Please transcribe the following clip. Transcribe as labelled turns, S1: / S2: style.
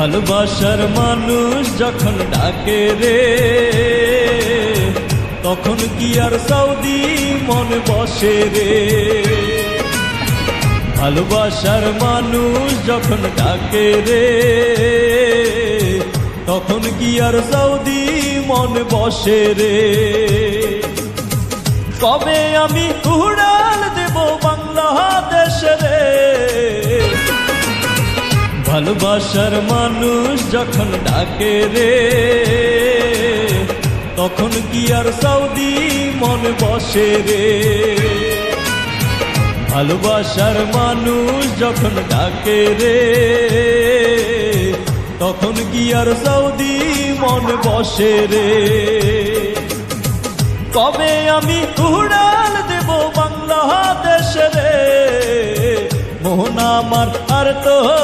S1: ভালোবাসার মানুষ যখন ডাকে রে, তখন কি আর সৌদি মন বসে রে। ভালোবাসার মানুষ যখন ডাকে রে, তখন কি আর সৌদি মন বসে রে। কবে আমি উড়াল দেব বাংলাদেশ রে। ভালোবাসার মানুষ যখন ডাকে রে, তখন কি আর সৌদি মন বসে রে। ভালোবাসার মানুষ যখন ডাকে রে, তখন কি আর সৌদি মন বসে রে। কবে আমি উড়াল দেব বাংলাদেশ রে, মোহন আমার আর তো